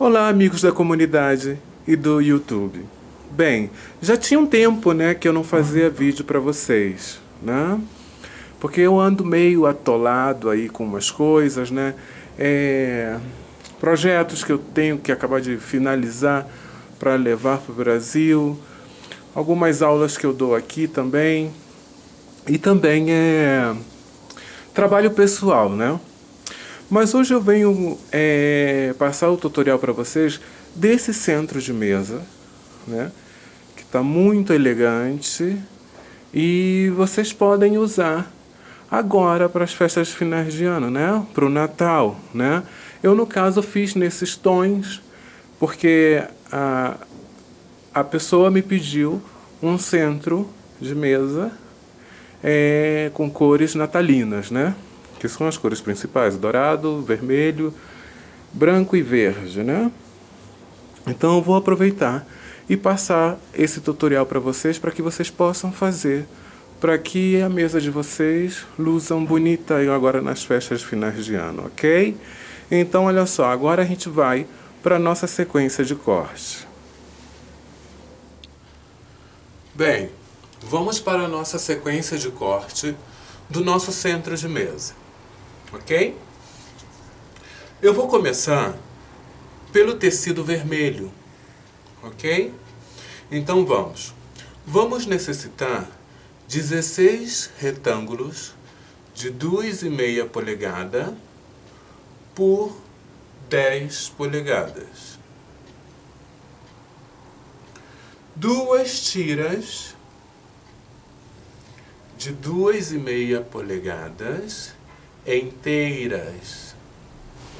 Olá, amigos da comunidade e do YouTube. Bem, já tinha um tempo, né, que eu não fazia vídeo para vocês, né? Porque eu ando meio atolado aí com umas coisas, né? Projetos que eu tenho que acabar de finalizar para levar para o Brasil, algumas aulas que eu dou aqui também, e também trabalho pessoal, né? Mas hoje eu venho passar o tutorial para vocês desse centro de mesa, né? Que está muito elegante e vocês podem usar agora para as festas de finais de ano, né? Para o Natal, né? Eu no caso fiz nesses tons porque a pessoa me pediu um centro de mesa com cores natalinas, né? Que são as cores principais: dourado, vermelho, branco e verde, né? Então eu vou aproveitar e passar esse tutorial para vocês que vocês possam fazer para que a mesa de vocês luzam bonita aí agora nas festas de finais de ano, ok? Então olha só, agora a gente vai para a nossa sequência de corte. Bem, vamos para a nossa sequência de corte do nosso centro de mesa, ok? Eu vou começar pelo tecido vermelho, ok? Então vamos. Vamos necessitar 16 retângulos de 2,5 polegada por 10 polegadas. Duas tiras de 2,5 polegadas inteiras,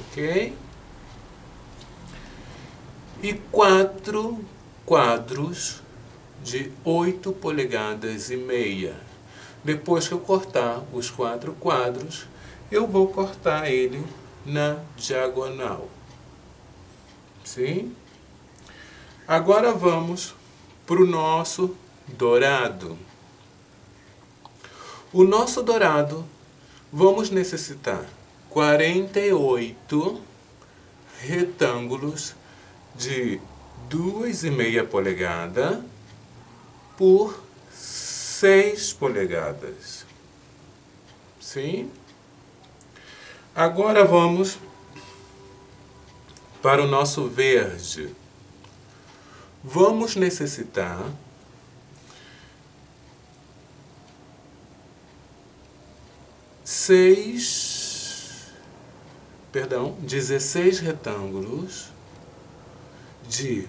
ok? E 4 quadros de 8 polegadas e meia. Depois que eu cortar os 4 quadros, eu vou cortar ele na diagonal. Sim? Agora vamos para o nosso dourado. O nosso dourado, vamos necessitar 48 retângulos de 2,5 polegada por 6 polegadas. Sim? Agora vamos para o nosso verde. Vamos necessitar 16 retângulos de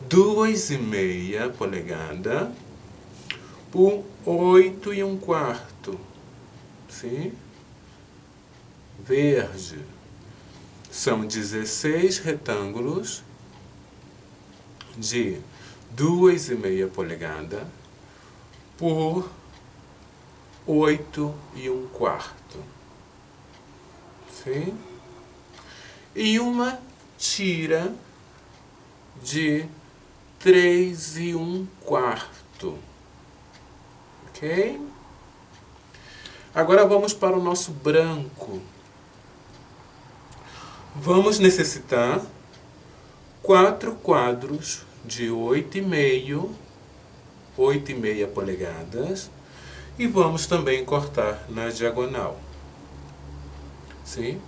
2,5 polegada por 8,25. Sim? Verde. São 16 retângulos de 2,5 polegada por 8,25. Sim? E uma tira de 3,25. Ok? Agora vamos para o nosso branco. Vamos necessitar 4 quadros de 8,5 polegadas e vamos também cortar na diagonal. Sim?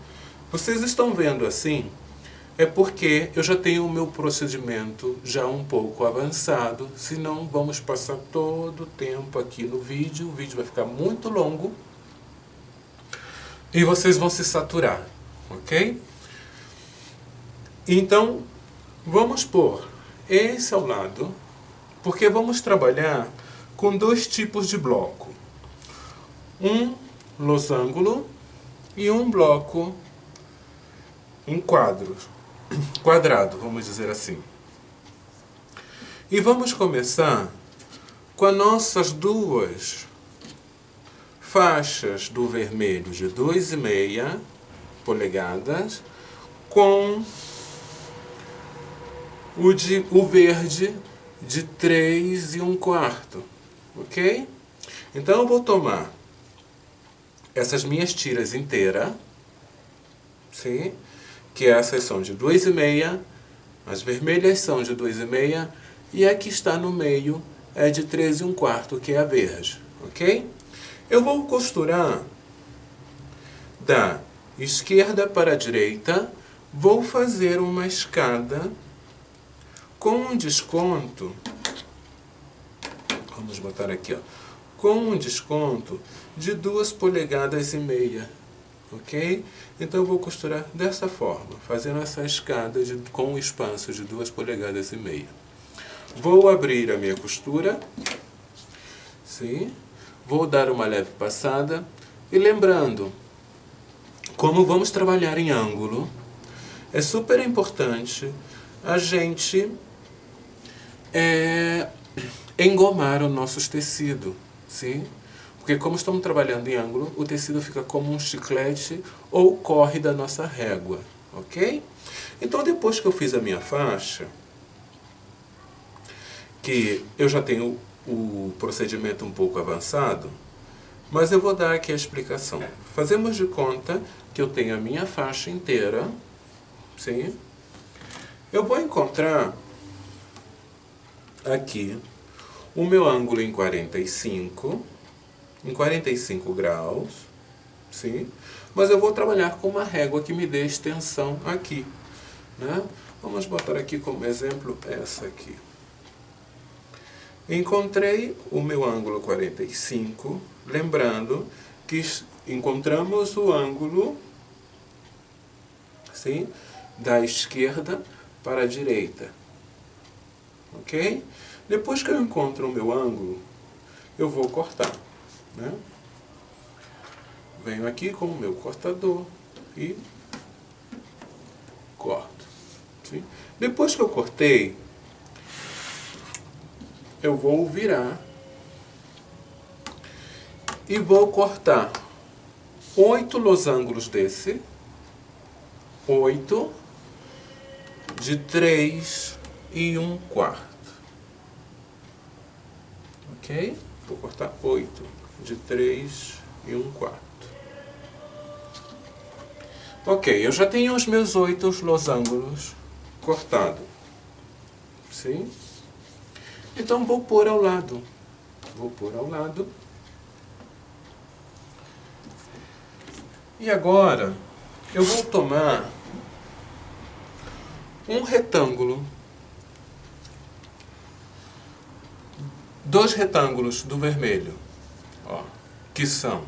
Vocês estão vendo assim? É porque eu já tenho o meu procedimento já um pouco avançado, senão vamos passar todo o tempo aqui no vídeo, o vídeo vai ficar muito longo e vocês vão se saturar, ok? Então, vamos pôr esse ao lado, porque vamos trabalhar com 2 tipos de bloco. Um losango e um bloco em quadrado, vamos dizer assim. E vamos começar com as nossas 2 faixas do vermelho de 2,5 polegadas com o verde de 3,25, ok? Então eu vou tomar essas minhas tiras inteiras, sim? que essas são de 2,5, as vermelhas são de 2,5 e a que está no meio é de 3,25, que é a verde, ok? Eu vou costurar da esquerda para a direita, vou fazer uma escada com um desconto, vamos botar aqui, ó, com um desconto de 2,5 polegadas, ok? Então eu vou costurar dessa forma, fazendo essa escada com um espaço de 2,5 polegadas. Vou abrir a minha costura, sim? Vou dar uma leve passada e lembrando, como vamos trabalhar em ângulo, é super importante a gente engomar os nossos tecidos, sim? Porque como estamos trabalhando em ângulo, o tecido fica como um chiclete ou corre da nossa régua, ok? Então depois que eu fiz a minha faixa, que eu já tenho o procedimento um pouco avançado, mas eu vou dar aqui a explicação. Fazemos de conta que eu tenho a minha faixa inteira, sim? Eu vou encontrar aqui o meu ângulo em 45 graus, sim? Mas eu vou trabalhar com uma régua que me dê extensão aqui, né? Vamos botar aqui como exemplo essa aqui. Encontrei o meu ângulo 45, lembrando que encontramos o ângulo, sim, da esquerda para a direita, ok? Depois que eu encontro o meu ângulo, eu vou cortar, né? Venho aqui com o meu cortador e corto, sim? Depois que eu cortei, eu vou virar e vou cortar 8 losangos desse, 8 de 3,25, ok? Vou cortar 8 de 3,25. Ok, eu já tenho os meus 8 losangos cortados, sim? Então vou pôr ao lado. Vou pôr ao lado. E agora eu vou tomar um retângulo, 2 retângulos do vermelho, ó, que são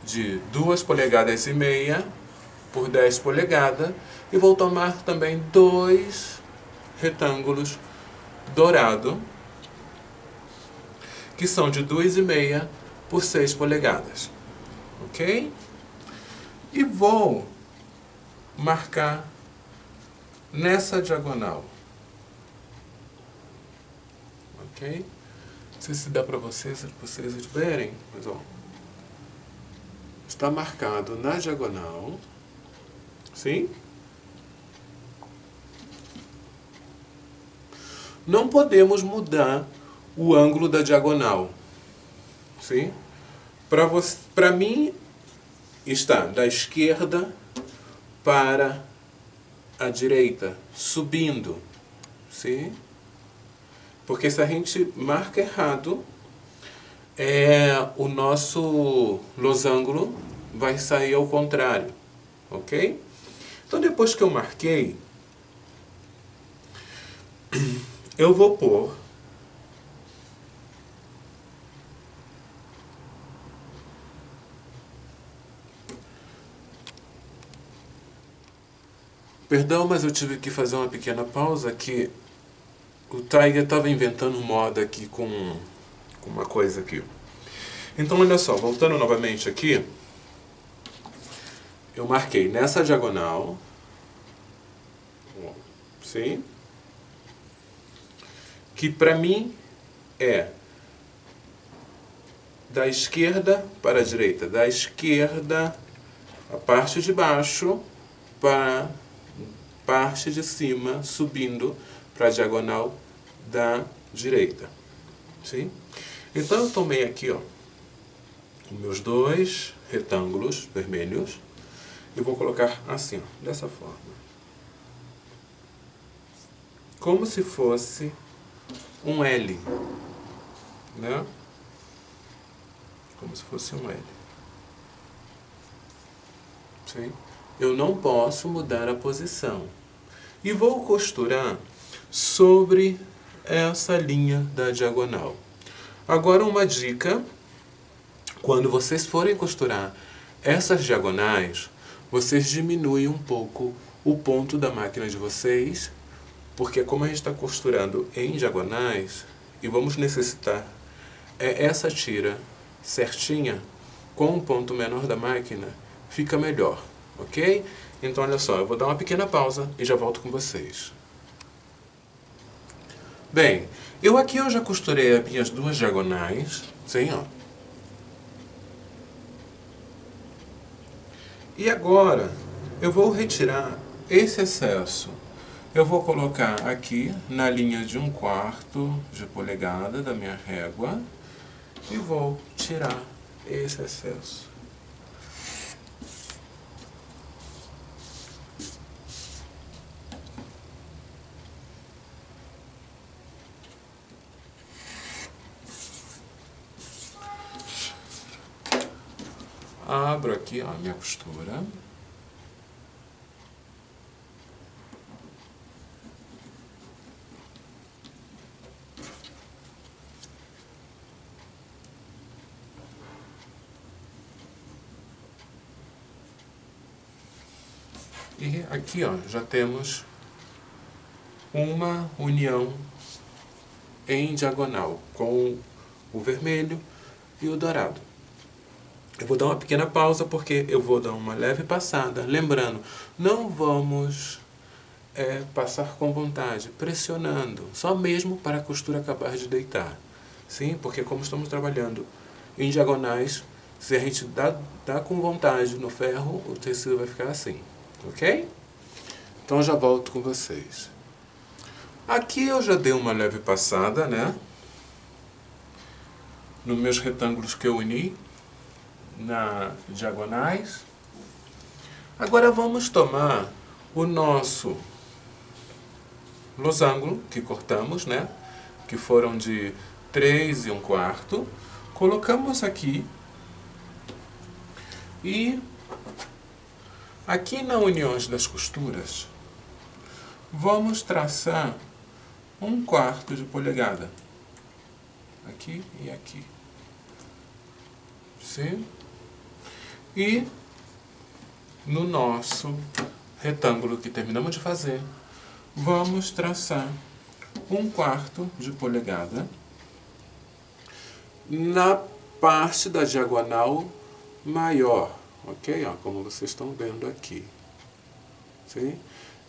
de 2,5 polegadas por 10 polegadas, e vou tomar também 2 retângulos dourado, que são de 2,5 por 6 polegadas, ok? E vou marcar nessa diagonal, ok? Não sei se dá para vocês verem, mas ó, está marcado na diagonal, sim? Não podemos mudar o ângulo da diagonal, sim? Para mim, está da esquerda para a direita, subindo, sim? Porque se a gente marca errado, o nosso losango vai sair ao contrário, ok? Então depois que eu marquei, eu vou pôr perdão, mas eu tive que fazer uma pequena pausa que o Tiger estava inventando moda aqui com uma coisa aqui. Então olha só, voltando novamente aqui, eu marquei nessa diagonal, sim? Que para mim é da esquerda para a direita, da esquerda, a parte de baixo, para a parte de cima, subindo para a diagonal da direita, sim? Então eu tomei aqui, ó, os meus 2 retângulos vermelhos eu vou colocar assim, ó, dessa forma. Como se fosse um L, né? Como se fosse um L. Sim? Eu não posso mudar a posição. E vou costurar sobre essa linha da diagonal. Agora uma dica, quando vocês forem costurar essas diagonais, vocês diminuem um pouco o ponto da máquina de vocês, porque como a gente está costurando em diagonais, e vamos necessitar essa tira certinha, com um ponto menor da máquina, fica melhor, ok? Então olha só, eu vou dar uma pequena pausa e já volto com vocês. Bem, eu já costurei as minhas duas diagonais, sim, ó. E agora eu vou retirar esse excesso. Eu vou colocar aqui na linha de 1/4 de polegada da minha régua e vou tirar esse excesso. Abro aqui ó, a minha costura. E aqui ó, já temos uma união em diagonal com o vermelho e o dourado. Eu vou dar uma pequena pausa porque eu vou dar uma leve passada. Lembrando, não vamos passar com vontade, pressionando, só mesmo para a costura acabar de deitar. Sim, porque como estamos trabalhando em diagonais, se a gente dá com vontade no ferro, o tecido vai ficar assim, ok? Então já volto com vocês. Aqui eu já dei uma leve passada, né? Nos meus retângulos que eu uni, na diagonais. Agora vamos tomar o nosso losango que cortamos, né? Que foram de 3 1/4. Colocamos aqui e aqui na união das costuras vamos traçar 1/4 de polegada. Aqui e aqui. Sim? E no nosso retângulo que terminamos de fazer, vamos traçar 1/4 de polegada na parte da diagonal maior, ok? Ó, como vocês estão vendo aqui. Sim?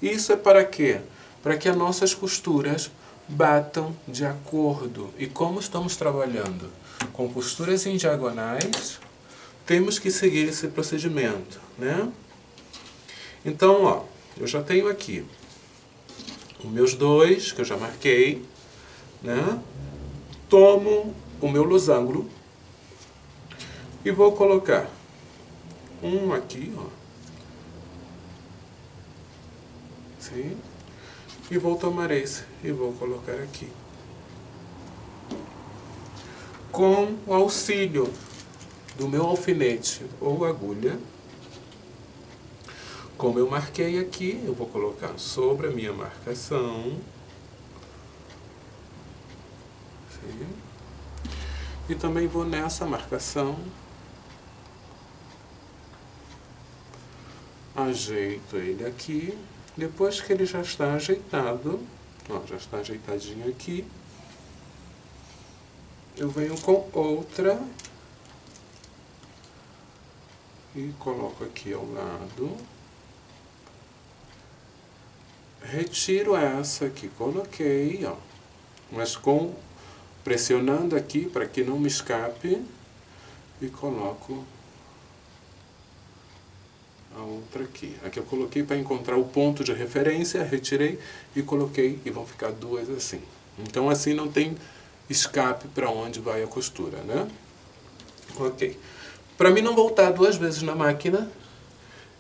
Isso é para quê? Para que as nossas costuras batam de acordo. E como estamos trabalhando com costuras em diagonais, temos que seguir esse procedimento, né? Então, ó, eu já tenho aqui os meus dois, que eu já marquei, né? Tomo o meu losango e vou colocar um aqui, ó. Sim? E vou tomar esse e vou colocar aqui. Com o auxílio do meu alfinete ou agulha, como eu marquei aqui, eu vou colocar sobre a minha marcação. Sim. E também vou nessa marcação. Ajeito ele aqui. Depois que ele já está ajeitado, ó, já está ajeitadinho aqui, eu venho com outra e coloco aqui ao lado. Retiro essa que coloquei, ó, mas pressionando aqui para que não me escape, e coloco a outra aqui. Aqui eu coloquei para encontrar o ponto de referência, retirei e coloquei, e vão ficar duas assim. Então assim não tem escape para onde vai a costura, né? Ok. Para mim não voltar duas vezes na máquina,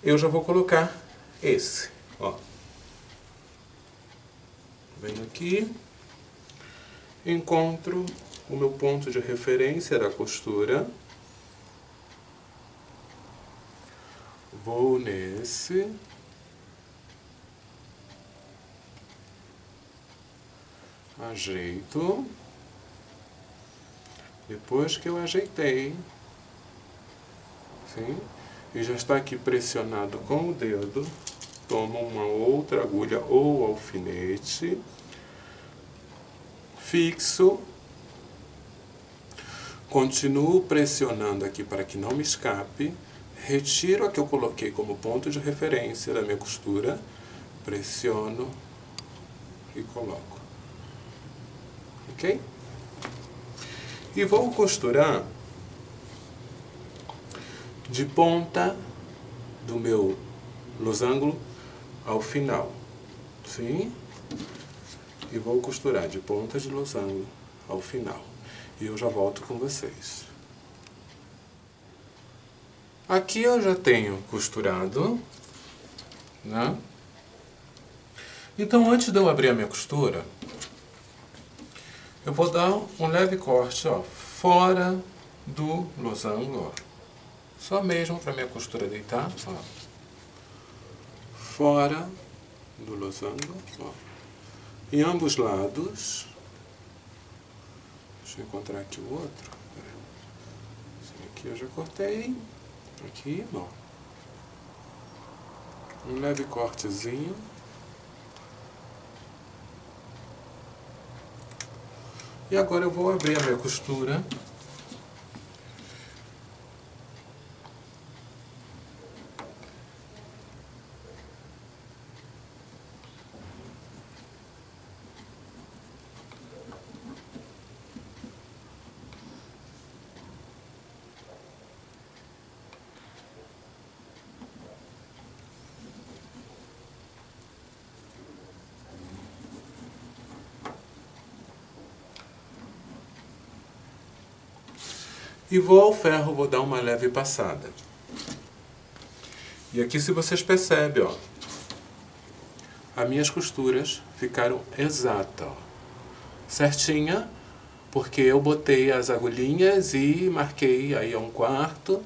eu já vou colocar esse, ó. Venho aqui, encontro o meu ponto de referência da costura, vou nesse, ajeito, depois que eu ajeitei, sim, e já está aqui pressionado com o dedo, tomo uma outra agulha ou alfinete, fixo, continuo pressionando aqui para que não me escape, retiro a que eu coloquei como ponto de referência da minha costura, pressiono e coloco. Ok? E vou costurar de ponta do meu losango ao final, sim? E vou costurar de ponta de losango ao final. E eu já volto com vocês. Aqui eu já tenho costurado, né? Então, antes de eu abrir a minha costura, eu vou dar um leve corte, ó, fora do losango, ó. Só mesmo para minha costura deitar, ó. Fora do losango, ó. Em ambos lados. Deixa eu encontrar aqui o outro. Esse aqui eu já cortei. Aqui, ó. Um leve cortezinho. E agora eu vou abrir a minha costura. E vou ao ferro, vou dar uma leve passada. E aqui, se vocês percebem, ó, as minhas costuras ficaram exatas, ó, certinha, porque eu botei as agulhinhas e marquei aí a 1/4.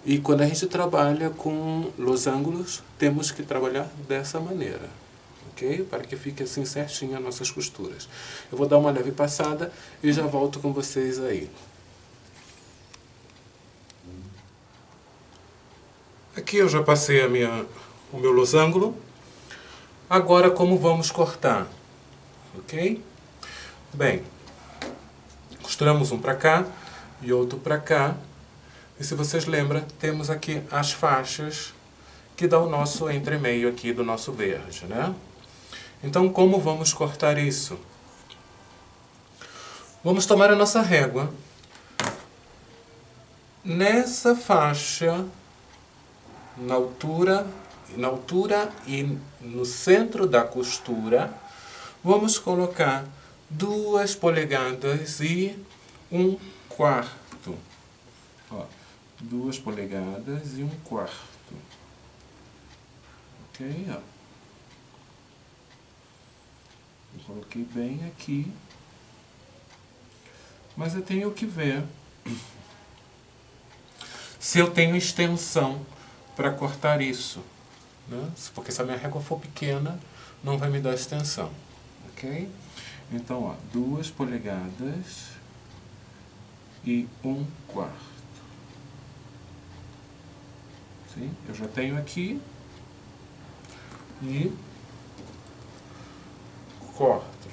E quando a gente trabalha com losangos, temos que trabalhar dessa maneira, ok? Para que fique assim certinho as nossas costuras. Eu vou dar uma leve passada e já volto com vocês aí. Aqui eu já passei o meu losango. Agora, como vamos cortar? Ok? Bem, costuramos um para cá e outro para cá. E se vocês lembram, temos aqui as faixas que dá o nosso entremeio aqui do nosso verde, né? Então, como vamos cortar isso? Vamos tomar a nossa régua. Nessa faixa, na altura e no centro da costura, vamos colocar 2 polegadas e 1/4. Ó, 2 polegadas e 1/4. Ok, ó. Eu coloquei bem aqui. Mas eu tenho que ver se eu tenho extensão para cortar isso, né? Porque se a minha régua for pequena, não vai me dar extensão, ok? Então, ó, 2 polegadas e 1/4. Sim? Eu já tenho aqui e corto.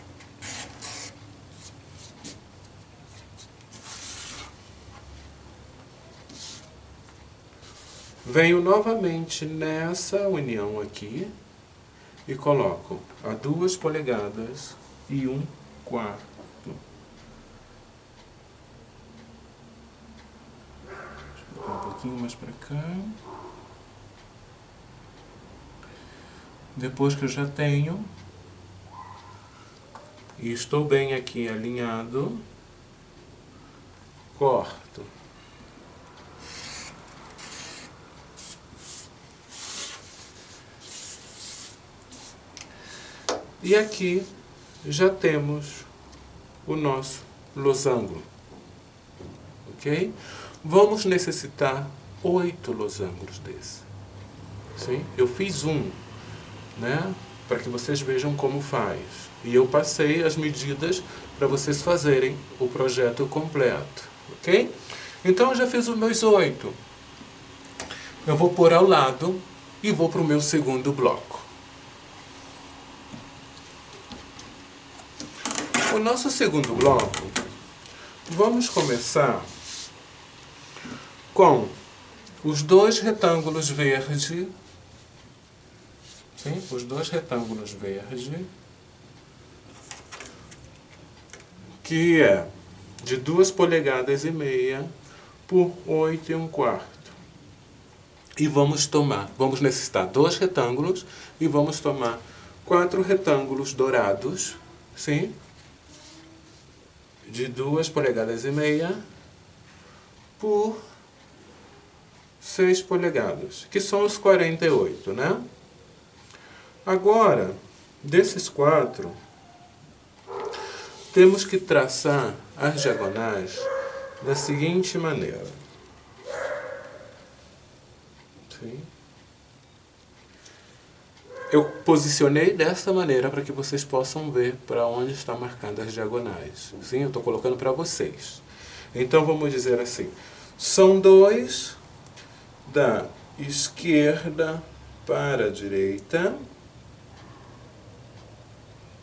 Venho novamente nessa união aqui e coloco a 2 polegadas e 1/4. Deixa eu botar um pouquinho mais para cá. Depois que eu já tenho e estou bem aqui alinhado, corto. E aqui já temos o nosso losango. Ok? Vamos necessitar 8 losangos desse. Sim? Eu fiz um, né? Para que vocês vejam como faz. E eu passei as medidas para vocês fazerem o projeto completo. Ok? Então eu já fiz os meus 8. Eu vou pôr ao lado e vou para o meu segundo bloco. O nosso segundo bloco, vamos começar com os 2 retângulos verdes, sim? Os 2 retângulos verdes, que é de 2,5 polegadas por 8,25. E vamos necessitar 2 retângulos e vamos tomar 4 retângulos dourados, sim? De 2,5 polegadas por 6 polegadas, que são os 48, né? Agora, desses 4, temos que traçar as diagonais da seguinte maneira. Sim? Eu posicionei desta maneira para que vocês possam ver para onde estão marcadas as diagonais. Sim, eu estou colocando para vocês. Então vamos dizer assim, são 2 da esquerda para a direita.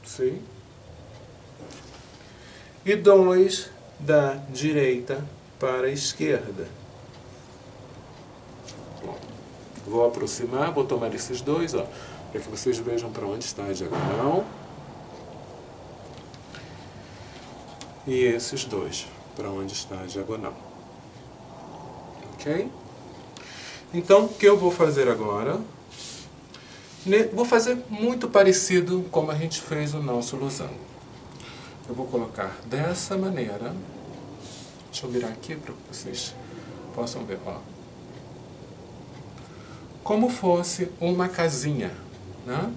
Sim? E 2 da direita para a esquerda. Bom, vou aproximar, vou tomar esses 2, ó, para que vocês vejam para onde está a diagonal. E esses 2, para onde está a diagonal. Ok? Então, o que eu vou fazer agora? Vou fazer muito parecido como a gente fez o nosso losango. Eu vou colocar dessa maneira. Deixa eu virar aqui para que vocês possam ver. Ó. Como fosse uma casinha, né?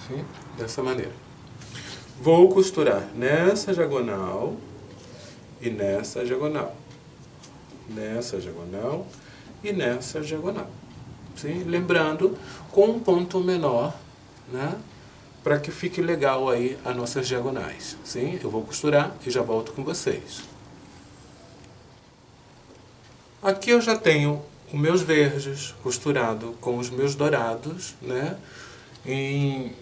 Sim? Dessa maneira. Vou costurar nessa diagonal e nessa diagonal. Nessa diagonal e nessa diagonal. Sim? Lembrando, com um ponto menor, né? Para que fique legal aí as nossas diagonais. Sim? Eu vou costurar e já volto com vocês. Aqui eu já tenho os meus verdes costurado com os meus dourados, né? Em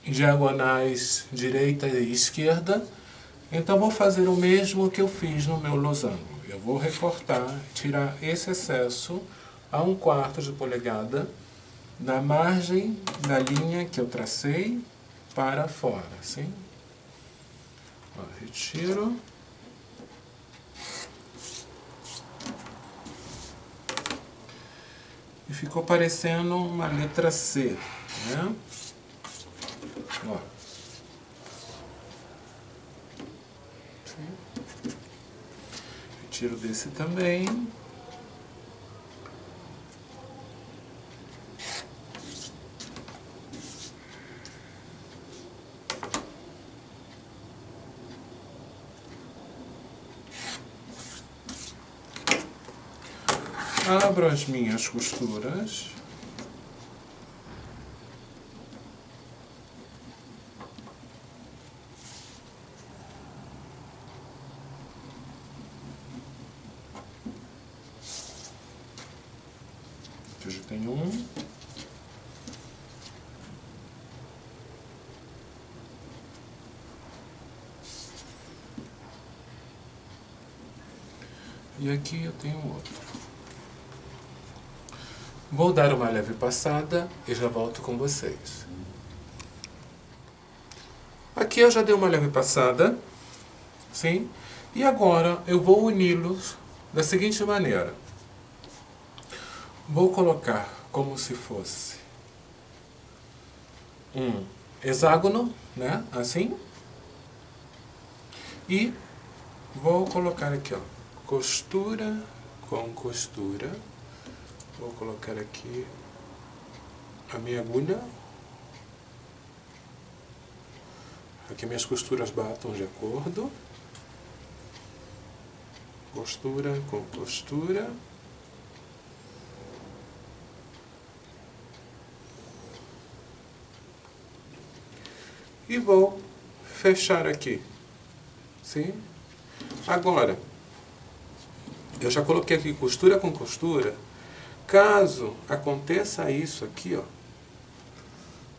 diagonais direita e esquerda. Então vou fazer o mesmo que eu fiz no meu losango. Eu vou recortar, tirar esse excesso a 1/4 de polegada na margem da linha que eu tracei para fora, assim. Ó, retiro. E ficou parecendo uma letra C, né? Ó. Retiro desse também. Abro as minhas costuras. Aqui eu já tenho um. E aqui eu tenho outro. Vou dar uma leve passada e já volto com vocês. Aqui eu já dei uma leve passada, sim? E agora eu vou uni-los da seguinte maneira. Vou colocar como se fosse um hexágono, né? Assim. E vou colocar aqui, ó, costura com costura. Vou colocar aqui a minha agulha. Aqui minhas costuras batam de acordo. Costura com costura. E vou fechar aqui. Sim? Agora, eu já coloquei aqui costura com costura. Caso aconteça isso aqui, ó,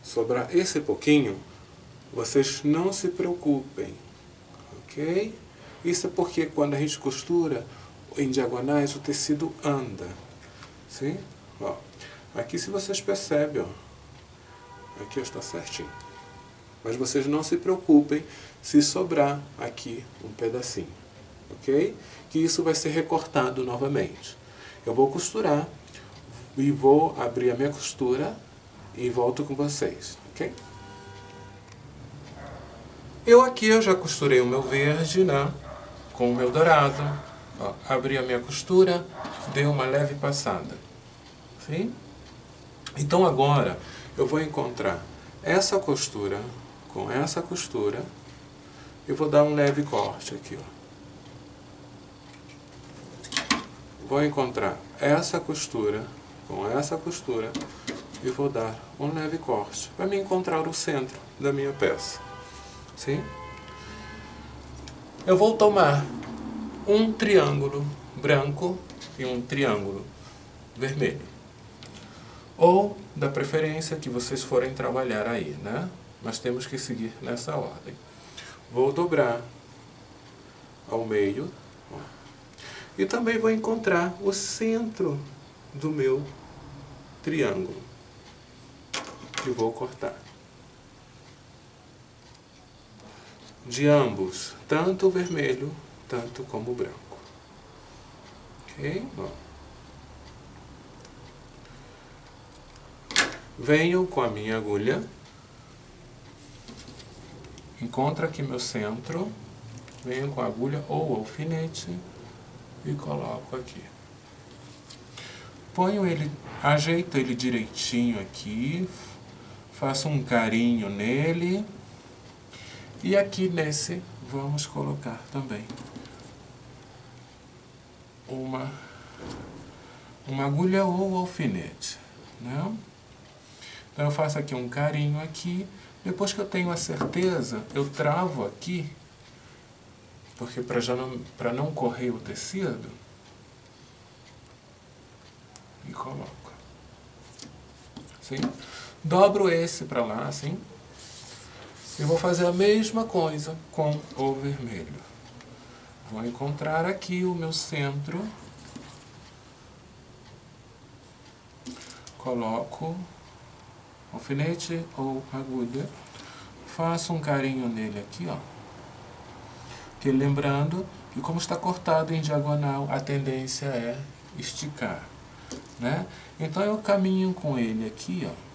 sobrar esse pouquinho, vocês não se preocupem, ok? Isso é porque quando a gente costura em diagonais, o tecido anda, sim? Ó, aqui se vocês percebem, ó, aqui está certinho. Mas vocês não se preocupem se sobrar aqui um pedacinho, ok? Que isso vai ser recortado novamente. Eu vou costurar e vou abrir a minha costura e volto com vocês, ok? Eu já costurei o meu verde, né, com o meu dourado. Ó, abri a minha costura, dei uma leve passada. Sim? Então agora eu vou encontrar essa costura com essa costura e vou dar um leve corte aqui, ó. Vou encontrar essa costura com essa costura e vou dar um leve corte para me encontrar o centro da minha peça. Sim? Eu vou tomar um triângulo branco e um triângulo vermelho. Ou da preferência que vocês forem trabalhar aí, né? Mas temos que seguir nessa ordem. Vou dobrar ao meio. Ó, e também vou encontrar o centro do meu triângulo. E vou cortar. De ambos, tanto o vermelho, tanto como o branco. Ok? Ó. Venho com a minha agulha, encontro aqui meu centro, venho com a agulha ou alfinete e coloco aqui. Ponho ele, ajeito ele direitinho aqui, faço um carinho nele. E aqui nesse, vamos colocar também uma agulha ou alfinete, né? Então eu faço aqui um carinho aqui. Depois que eu tenho a certeza, eu travo aqui, porque para não correr o tecido, e coloco. Assim. Dobro esse para lá, assim. E vou fazer a mesma coisa com o vermelho. Vou encontrar aqui o meu centro. Coloco alfinete ou agulha. Faço um carinho nele aqui, ó. Que lembrando que como está cortado em diagonal, a tendência é esticar, né? Então eu caminho com ele aqui, ó.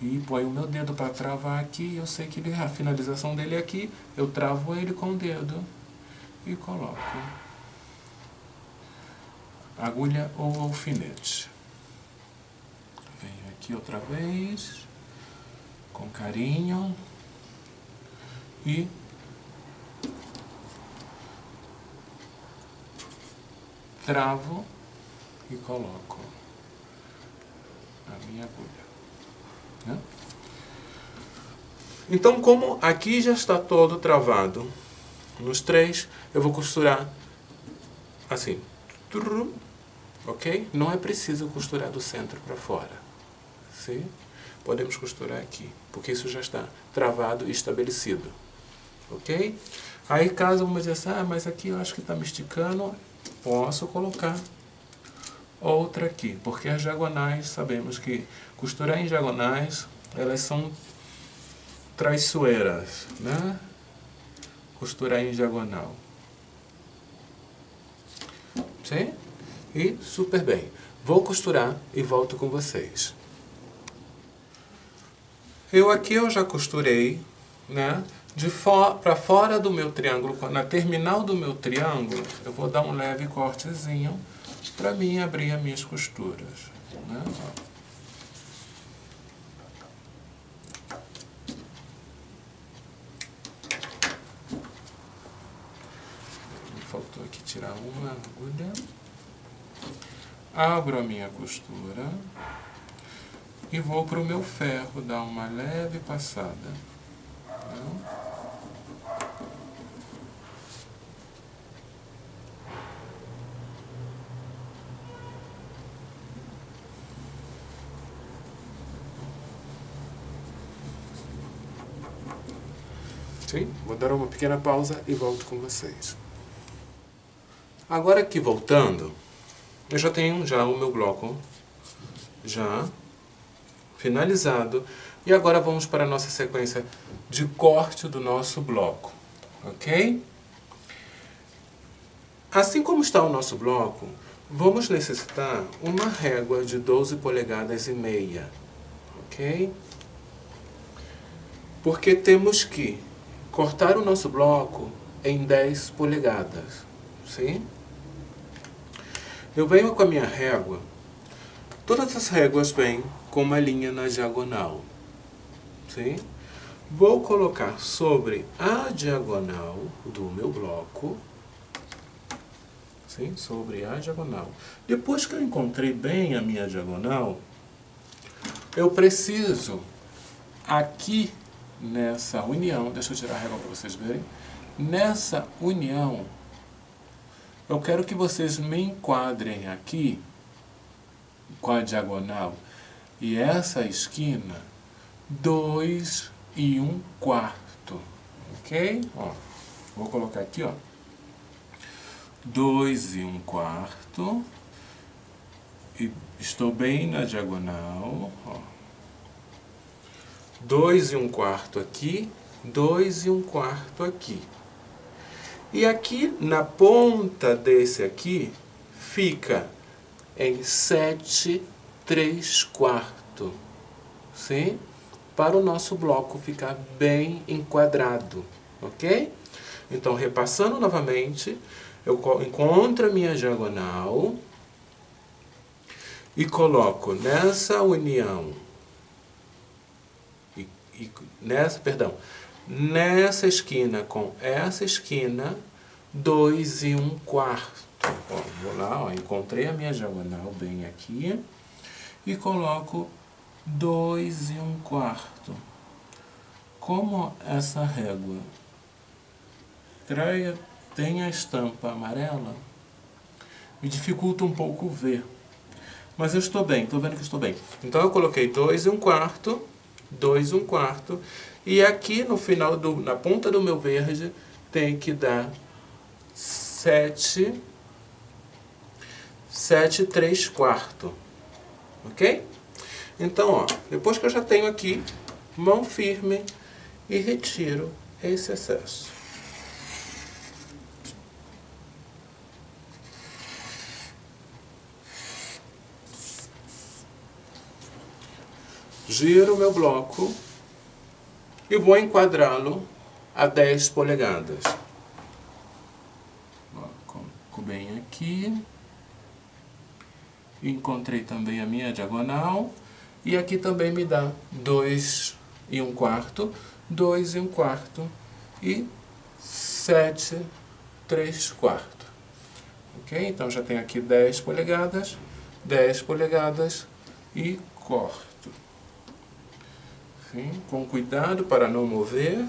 E ponho o meu dedo para travar aqui. Eu sei que a finalização dele é aqui. Eu travo ele com o dedo e coloco agulha ou alfinete. Venho aqui outra vez, com carinho, e travo e coloco a minha agulha. Né? Então, como aqui já está todo travado, nos três, eu vou costurar assim, ok? Não é preciso costurar do centro para fora, sim? Podemos costurar aqui, porque isso já está travado e estabelecido, ok? Aí, caso vamos dizer assim, mas aqui eu acho que está me esticando, posso colocar outra aqui, porque as diagonais, sabemos que costurar em diagonais, elas são traiçoeiras, né? Costurar em diagonal. Sim? E super bem. Vou costurar e volto com vocês. Eu já costurei, né, para fora do meu triângulo, na terminal do meu triângulo, eu vou dar um leve cortezinho para mim abrir as minhas costuras, né? Faltou aqui tirar uma agulha. Abro a minha costura e vou para o meu ferro dar uma leve passada. Sim, vou dar uma pequena pausa e volto com vocês. Agora aqui voltando, eu já tenho o meu bloco já finalizado. E agora vamos para a nossa sequência de corte do nosso bloco, ok? Assim como está o nosso bloco, vamos necessitar uma régua de 12 polegadas e meia, ok? Porque temos que cortar o nosso bloco em 10 polegadas, sim? Eu venho com a minha régua. Todas as réguas vêm com uma linha na diagonal, sim? Vou colocar sobre a diagonal do meu bloco, sim? Sobre a diagonal. Depois que eu encontrei bem a minha diagonal, eu preciso aqui nessa união, deixa eu tirar a régua para vocês verem, nessa união, eu quero que vocês me enquadrem aqui com a diagonal e essa esquina 2 1/4, ok? Ó, vou colocar aqui, ó, 2 1/4 e estou bem na diagonal, ó. 2 1/4 aqui, 2 1/4 aqui. E aqui, na ponta desse aqui, fica em 7 3/4, sim? Para o nosso bloco ficar bem enquadrado, ok? Então, repassando novamente, eu encontro a minha diagonal e coloco nessa união, nessa esquina com essa esquina, 2 1/4. Ó, vou lá, ó, encontrei a minha diagonal bem aqui e coloco 2 1/4. Como essa régua tem a estampa amarela, me dificulta um pouco ver. Mas eu estou bem, estou vendo que estou bem. Então eu coloquei 2 1/4, 2 1/4, e aqui no final, na ponta do meu verde, tem que dar 7 3/4, ok? Então, ó, depois que eu já tenho aqui, mão firme e retiro esse excesso. Giro o meu bloco e vou enquadrá-lo a 10 polegadas. Coloco bem aqui. Encontrei também a minha diagonal. E aqui também me dá 2 1/4, 2 1/4 e 7 3/4. Ok? Então já tenho aqui 10 polegadas e corto. Sim, com cuidado para não mover.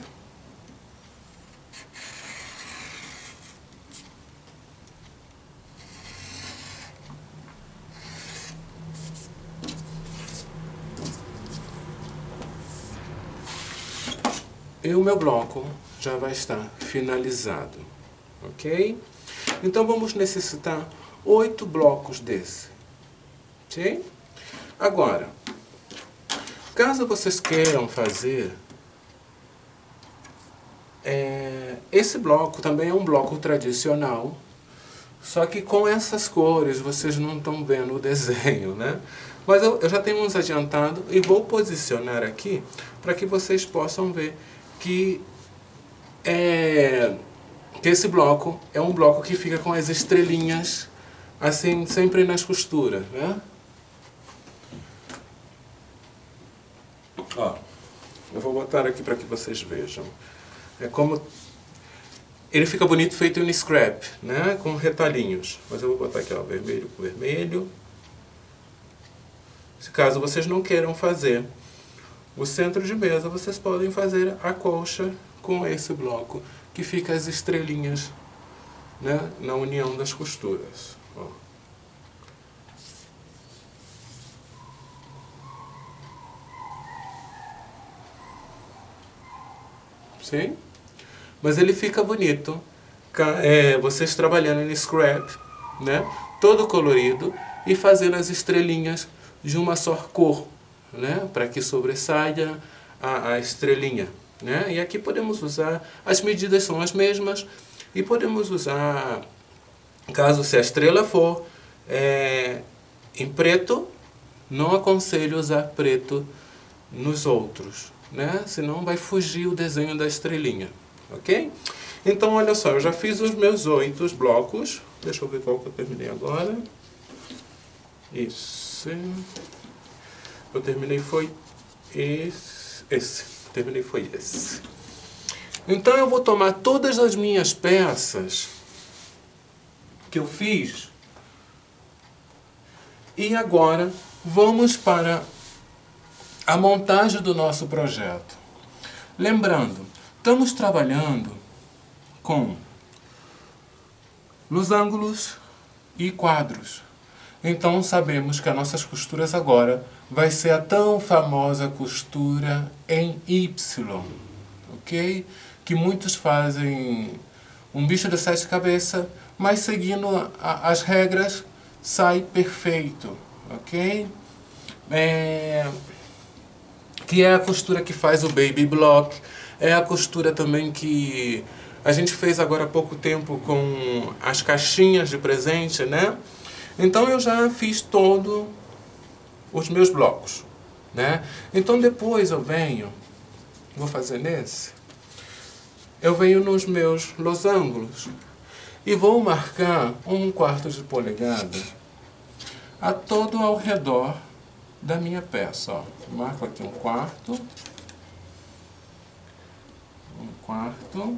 E o meu bloco já vai estar finalizado, ok? Então vamos necessitar 8 blocos desse, ok? Agora, caso vocês queiram fazer, esse bloco também é um bloco tradicional, só que com essas cores vocês não estão vendo o desenho, né? Mas eu já tenho uns adiantados e vou posicionar aqui para que vocês possam ver que esse bloco é um bloco que fica com as estrelinhas assim sempre nas costuras, né? Ó, eu vou botar aqui para que vocês vejam. É como ele fica bonito feito em scrap, né? Com retalhinhos. Mas eu vou botar aqui, ó, vermelho com vermelho. Se caso vocês não queiram fazer o centro de mesa, vocês podem fazer a colcha com esse bloco, que fica as estrelinhas, né, na união das costuras. Ó. Sim? Mas ele fica bonito. Vocês trabalhando em scrap, né, todo colorido, e fazendo as estrelinhas de uma só cor, né, para que sobressaia a estrelinha. Né? E aqui podemos usar, as medidas são as mesmas, e podemos usar, caso se a estrela for em preto, não aconselho usar preto nos outros, né? Senão vai fugir o desenho da estrelinha, ok? Então, olha só, eu já fiz os meus 8 blocos. Deixa eu ver qual que eu terminei agora. Isso. Eu terminei foi esse. Terminei foi esse. Então, eu vou tomar todas as minhas peças que eu fiz. E agora, vamos para a montagem do nosso projeto. Lembrando, estamos trabalhando com losângulos e quadros. Então sabemos que as nossas costuras agora vai ser a tão famosa costura em Y, ok? Que muitos fazem um bicho de 7 cabeças, mas seguindo as regras sai perfeito, ok? Que é a costura que faz o baby block, é a costura também que a gente fez agora há pouco tempo com as caixinhas de presente, né? Então eu já fiz todos os meus blocos, né? Então depois eu venho, vou fazer nesse, eu venho nos meus losângulos e vou marcar 1/4 de polegada a todo ao redor da minha peça, ó. Marco aqui 1/4, 1/4,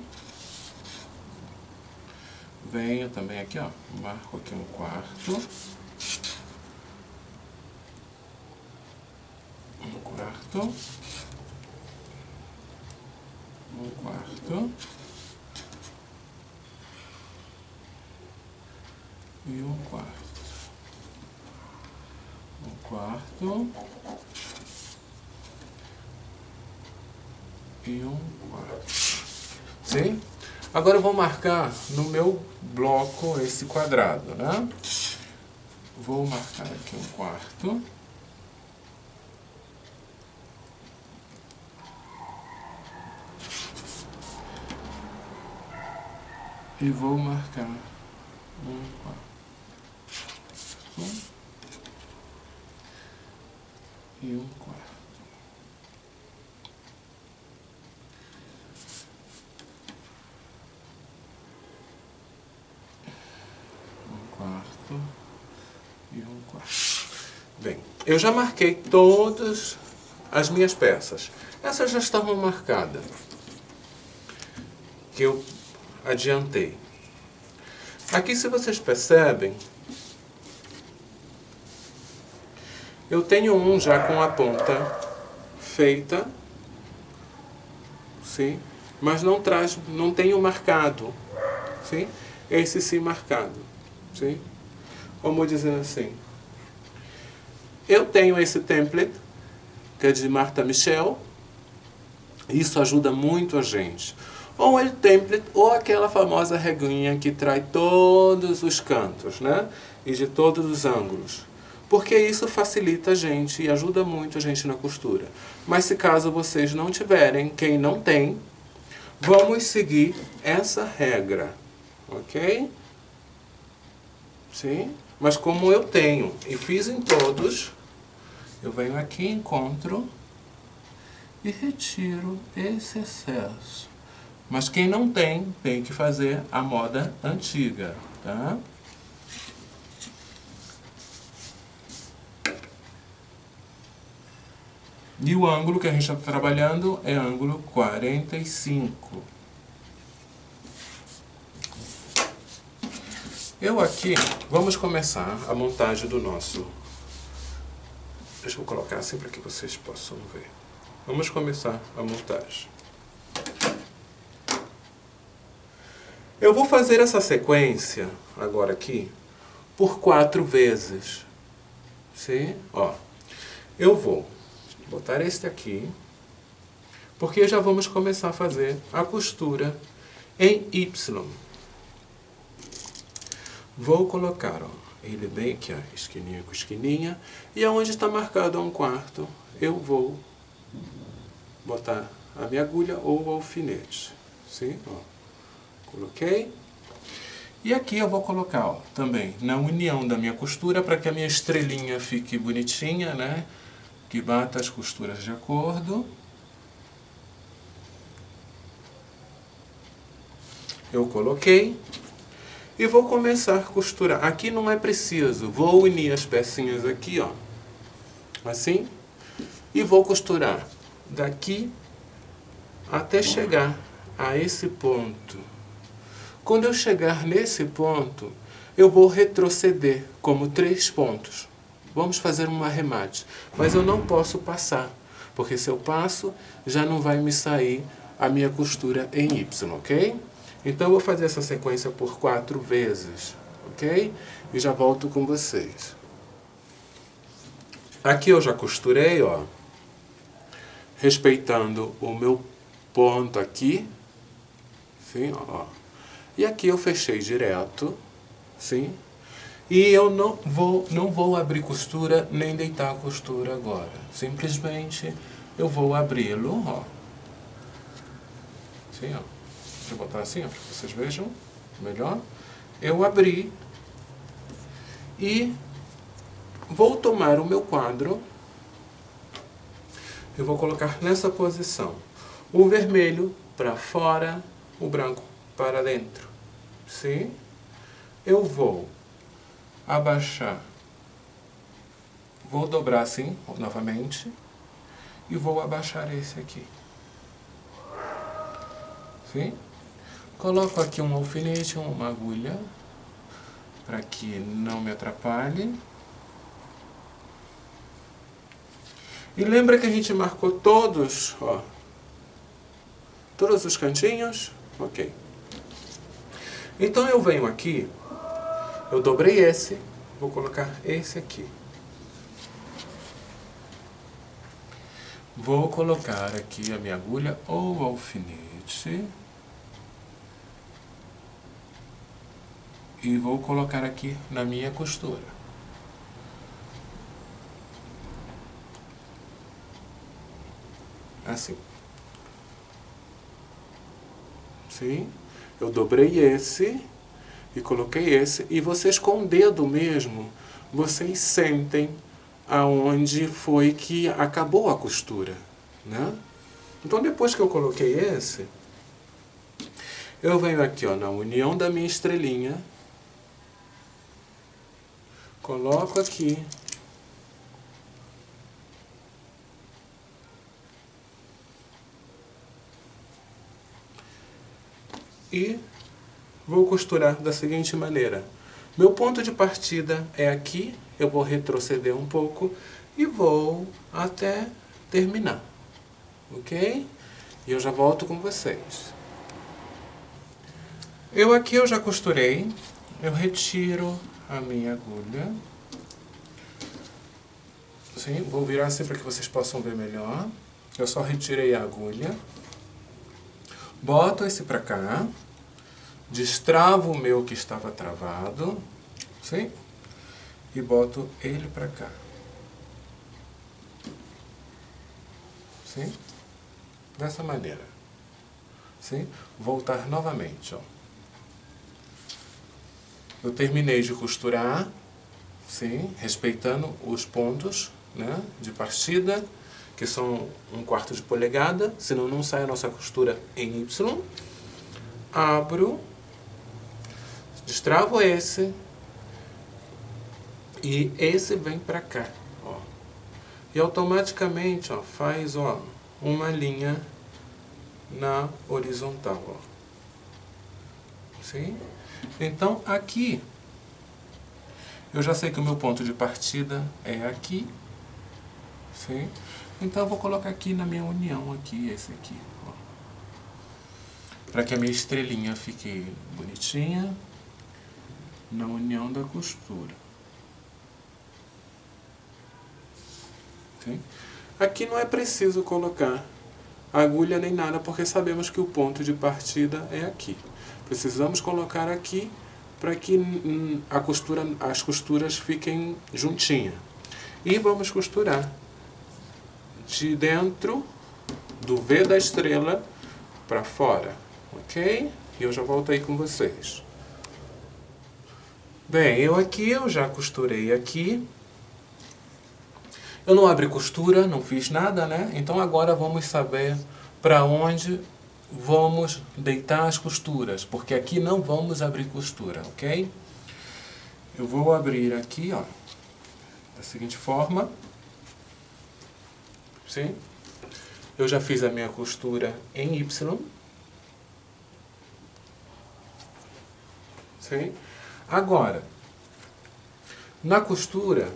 venho também aqui, ó, marco aqui 1/4, 1/4, 1/4 e 1/4. 1/4 e 1/4. Sim? Agora eu vou marcar no meu bloco esse quadrado, né? Vou marcar aqui 1/4. E vou marcar 1/4. E 1/4. 1/4 e 1/4. Bem, eu já marquei todas as minhas peças. Essas já estavam marcadas, que eu adiantei. Aqui, se vocês percebem, eu tenho um já com a ponta feita, sim, mas não tenho marcado, sim, esse sim marcado, sim. Vamos dizer assim, eu tenho esse template que é de Martha Michel, isso ajuda muito a gente. Ou o template, ou aquela famosa reguinha que traz todos os cantos, né? E de todos os ângulos. Porque isso facilita a gente e ajuda muito a gente na costura. Mas se caso vocês não tiverem, quem não tem, vamos seguir essa regra, ok? Sim? Mas como eu tenho e fiz em todos, eu venho aqui, encontro e retiro esse excesso. Mas quem não tem que fazer a moda antiga, tá? E o ângulo que a gente está trabalhando é ângulo 45. Eu aqui, vamos começar a montagem do nosso... Deixa eu colocar assim para que vocês possam ver. Vamos começar a montagem. Eu vou fazer essa sequência, agora aqui, por 4 vezes. Sim? Ó, eu vou botar este aqui, porque já vamos começar a fazer a costura em Y. Vou colocar, ó, ele bem aqui, ó, esquininha com esquininha, e aonde está marcado a 1/4, eu vou botar a minha agulha ou o alfinete. Sim? Ó, coloquei. E aqui eu vou colocar, ó, também na união da minha costura, para que a minha estrelinha fique bonitinha, né? Que bata as costuras de acordo. Eu coloquei. E vou começar a costurar. Aqui não é preciso. Vou unir as pecinhas aqui, ó. Assim. E vou costurar daqui até chegar a esse ponto. Quando eu chegar nesse ponto, eu vou retroceder como 3 pontos. Vamos fazer um arremate. Mas eu não posso passar, porque se eu passo, já não vai me sair a minha costura em Y, ok? Então eu vou fazer essa sequência por 4 vezes, ok? E já volto com vocês. Aqui eu já costurei, ó, respeitando o meu ponto aqui, sim, ó. E aqui eu fechei direto, sim? E eu não vou abrir costura nem deitar a costura agora. Simplesmente eu vou abri-lo, ó. Sim, ó. Deixa eu botar assim, ó, para que vocês vejam melhor. Eu abri e vou tomar o meu quadro. Eu vou colocar nessa posição. O vermelho para fora, o branco para dentro. Sim? Eu vou abaixar. Vou dobrar assim, novamente. E vou abaixar esse aqui. Sim? Coloco aqui um alfinete, uma agulha, para que não me atrapalhe. E lembra que a gente marcou todos, ó, todos os cantinhos? Ok. Então eu venho aqui, eu dobrei esse, vou colocar esse aqui. Vou colocar aqui a minha agulha ou alfinete. E vou colocar aqui na minha costura. Assim. Sim? Eu dobrei esse e coloquei esse. E vocês com o dedo mesmo, vocês sentem aonde foi que acabou a costura, né? Então depois que eu coloquei esse, eu venho aqui, ó, na união da minha estrelinha. Coloco aqui. E vou costurar da seguinte maneira. Meu ponto de partida é aqui. Eu vou retroceder um pouco e vou até terminar. Ok? E eu já volto com vocês. Eu já costurei. Eu retiro a minha agulha. Sim, vou virar assim para que vocês possam ver melhor. Eu só retirei a agulha. Boto esse para cá. Destravo o meu que estava travado. Sim? E boto ele para cá. Sim? Dessa maneira. Sim? Voltar novamente, ó. Eu terminei de costurar, sim, respeitando os pontos, né, de partida. que são 1/4 de polegada, senão não sai a nossa costura em Y. Abro, destravo esse, e esse vem para cá, ó. E automaticamente, ó, faz, ó, uma linha na horizontal, ó. Sim? Então, aqui, eu já sei que o meu ponto de partida é aqui. Sim? Então, eu vou colocar aqui na minha união, aqui, esse aqui, ó. Para que a minha estrelinha fique bonitinha na união da costura. Sim? Aqui não é preciso colocar agulha nem nada, porque sabemos que o ponto de partida é aqui. Precisamos colocar aqui para que as costuras fiquem juntinhas. E vamos costurar de dentro do V da estrela para fora, ok? E eu já volto aí com vocês. Bem, eu já costurei aqui. Eu não abri costura, não fiz nada, né? Então agora vamos saber para onde vamos deitar as costuras, porque aqui não vamos abrir costura, ok? Eu vou abrir aqui, ó, da seguinte forma. Sim? Eu já fiz a minha costura em Y. Sim? Agora, na costura,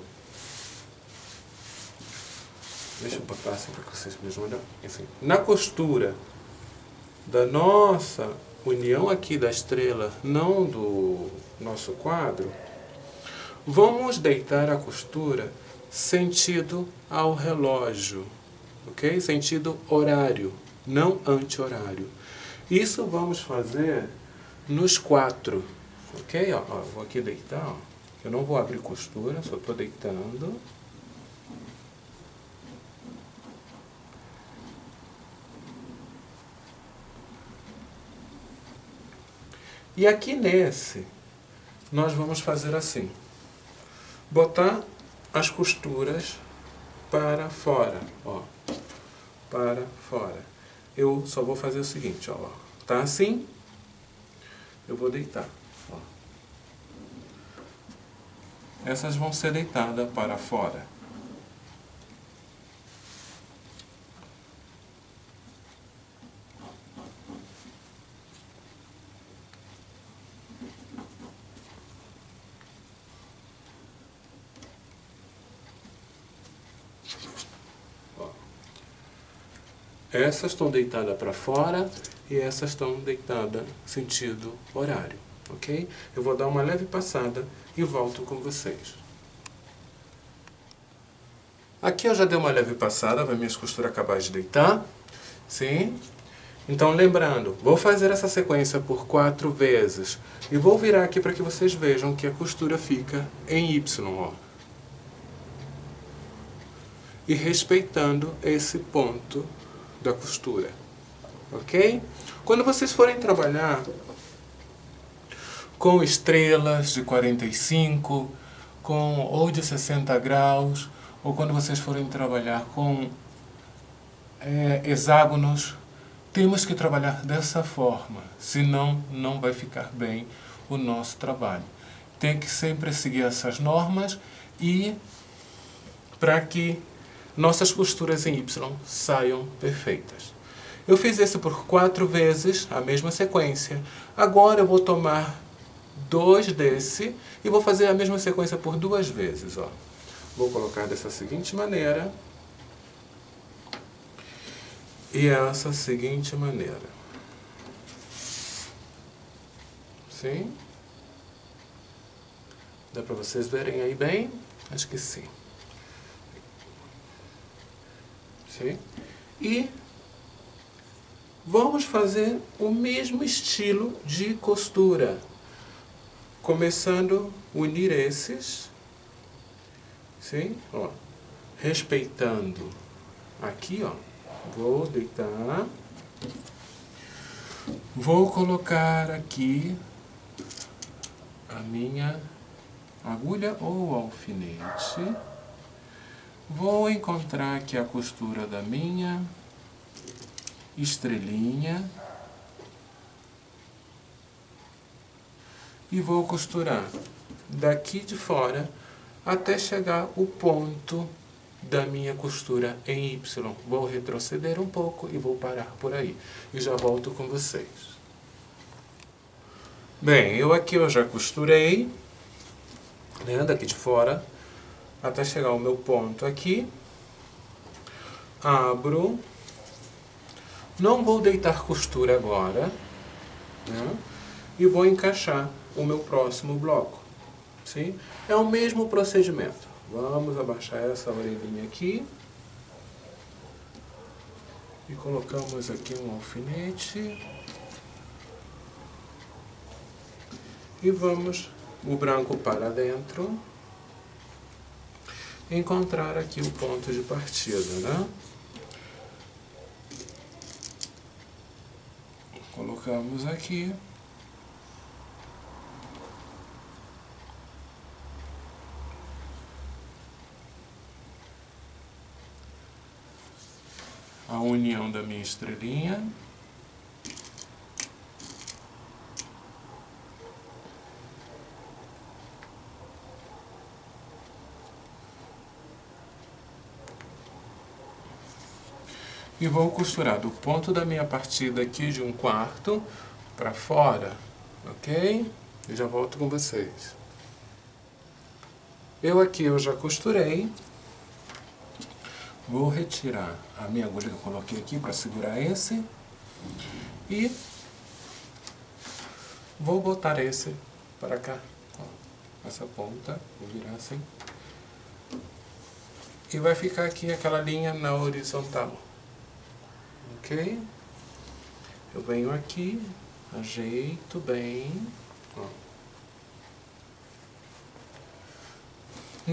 deixa eu botar assim para que vocês vejam melhor. Assim, na costura da nossa união aqui da estrela, não do nosso quadro, vamos deitar a costura sentido ao relógio, ok? Sentido horário, não anti-horário. Isso vamos fazer nos 4, ok? Ó, vou aqui deitar, ó. Eu não vou abrir costura, só estou deitando. E aqui nesse, nós vamos fazer assim. Botar as costuras para fora, ó. Para fora. Eu só vou fazer o seguinte, ó. Tá assim? Eu vou deitar, ó. Essas vão ser deitadas para fora. Essas estão deitadas para fora e essas estão deitadas sentido horário, ok? Eu vou dar uma leve passada e volto com vocês. Aqui eu já dei uma leve passada, vai minhas costuras acabar de deitar, sim? Então lembrando, vou fazer essa sequência por 4 vezes e vou virar aqui para que vocês vejam que a costura fica em Y, ó. E respeitando esse ponto da costura, ok? Quando vocês forem trabalhar com estrelas de 45, ou de 60 graus, ou quando vocês forem trabalhar com hexágonos, temos que trabalhar dessa forma, senão não vai ficar bem o nosso trabalho. Tem que sempre seguir essas normas e para que nossas costuras em Y saiam perfeitas. Eu fiz isso por 4 vezes, a mesma sequência. Agora eu vou tomar 2 desse e vou fazer a mesma sequência por 2 vezes. Ó. Vou colocar dessa seguinte maneira e essa seguinte maneira. Sim? Dá para vocês verem aí bem? Acho que sim. Sim? E vamos fazer o mesmo estilo de costura. Começando a unir esses. Sim? Ó, respeitando aqui, ó. Vou deitar. Vou colocar aqui a minha agulha ou alfinete. Vou encontrar aqui a costura da minha estrelinha e vou costurar daqui de fora até chegar o ponto da minha costura em Y. Vou retroceder um pouco e vou parar por aí. E já volto com vocês. Bem, eu já costurei, né, daqui de fora até chegar ao meu ponto aqui. Abro. Não vou deitar costura agora, né, e vou encaixar o meu próximo bloco. Sim? É o mesmo procedimento. Vamos abaixar essa orelhinha aqui. E colocamos aqui um alfinete. E vamos, o branco para dentro. Encontrar aqui o ponto de partida, né? Colocamos aqui. A união da minha estrelinha. E vou costurar do ponto da minha partida aqui de 1/4 para fora, ok? E já volto com vocês. Eu já costurei. Vou retirar a minha agulha que eu coloquei aqui para segurar esse. E vou botar esse para cá. Ó, essa ponta, vou virar assim. E vai ficar aqui aquela linha na horizontal. Ok? Eu venho aqui, ajeito bem. Ó.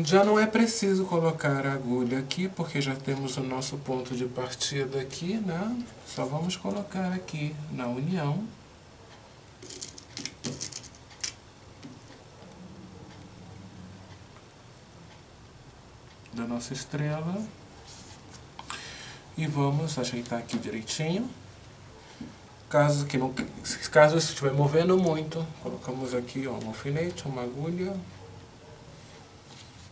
Já não é preciso colocar a agulha aqui, porque já temos o nosso ponto de partida aqui, né? Só vamos colocar aqui na união. Da nossa estrela. E vamos ajeitar aqui direitinho. Caso isso estiver movendo muito, colocamos aqui, ó, um alfinete, uma agulha.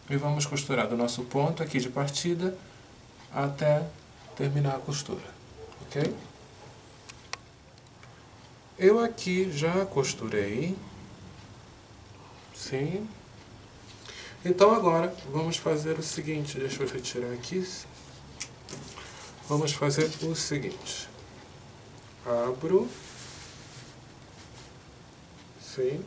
E vamos costurar do nosso ponto aqui de partida até terminar a costura, ok? Eu aqui já costurei, sim. Então agora vamos fazer o seguinte, deixa eu retirar aqui. Vamos fazer o seguinte. Abro, sim.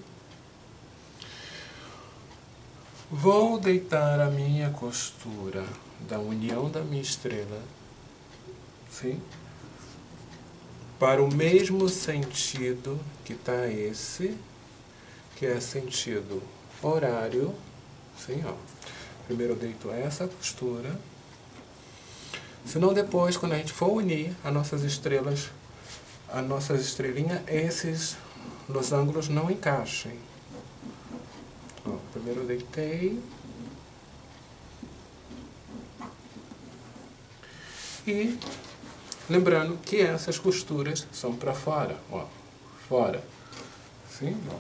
Vou deitar a minha costura da união da minha estrela, sim, para o mesmo sentido que está esse, que é sentido horário, sim, ó. Primeiro eu deito essa costura, senão depois, quando a gente for unir as nossas estrelas, as nossas estrelinhas, esses losangos não encaixem. Ó, primeiro eu deitei. E lembrando que essas costuras são para fora, ó, fora. Sim, ó.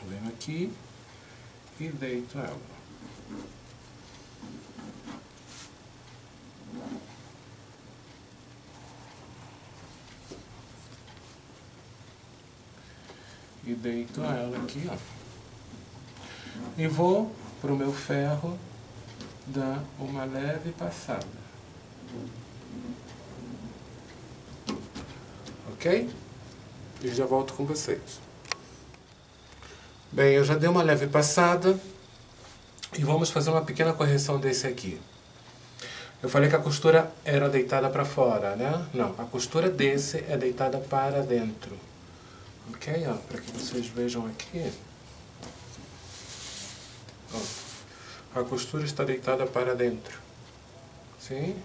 Eu venho aqui e deito ela. E deito ela aqui, ó. E vou para o meu ferro dar uma leve passada. Ok? E já volto com vocês. Bem, eu já dei uma leve passada e vamos fazer uma pequena correção desse aqui. Eu falei que a costura era deitada para fora, né? Não, a costura desse é deitada para dentro. Ok? Ó, para que vocês vejam aqui. Ó, a costura está deitada para dentro. Sim?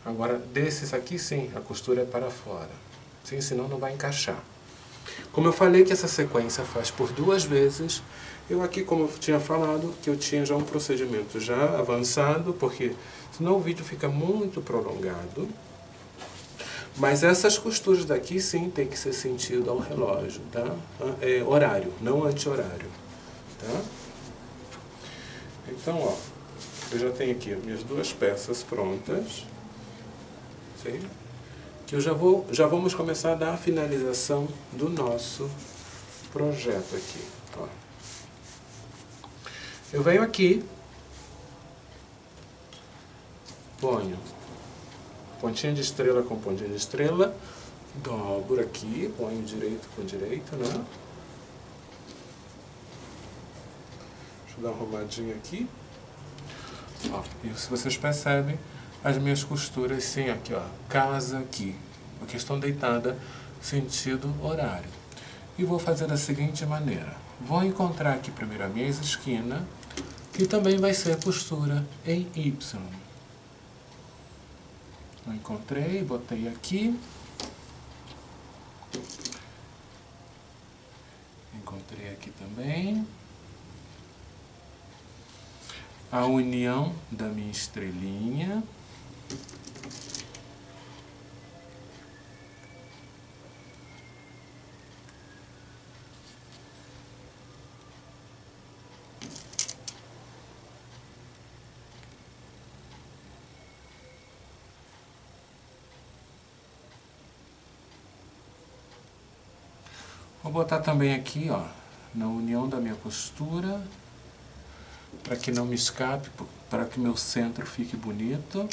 Agora, desses aqui, sim, a costura é para fora. Sim? Senão não vai encaixar. Como eu falei que essa sequência faz por 2 vezes, eu aqui, como eu tinha falado, que eu tinha já um procedimento já avançado, porque senão o vídeo fica muito prolongado. Mas essas costuras daqui sim tem que ser sentido ao relógio, tá? É horário, não anti-horário, tá? Então, ó, eu já tenho aqui as minhas 2 peças prontas, sim? Que eu já vamos começar a dar a finalização do nosso projeto aqui, ó. Eu venho aqui, ponho pontinha de estrela com pontinha de estrela, dobro aqui, ponho direito com direito, né? Deixa eu dar uma arrumadinha aqui. Ó, e se vocês percebem, as minhas costuras, sim, aqui, ó, casa aqui, porque estão deitadas sentido horário. E vou fazer da seguinte maneira. Vou encontrar aqui primeiro a minha esquina, que também vai ser costura em Y. Eu encontrei, botei aqui. Encontrei aqui também. A união da minha estrelinha. Vou botar também aqui, ó, na união da minha costura, para que não me escape, para que meu centro fique bonito.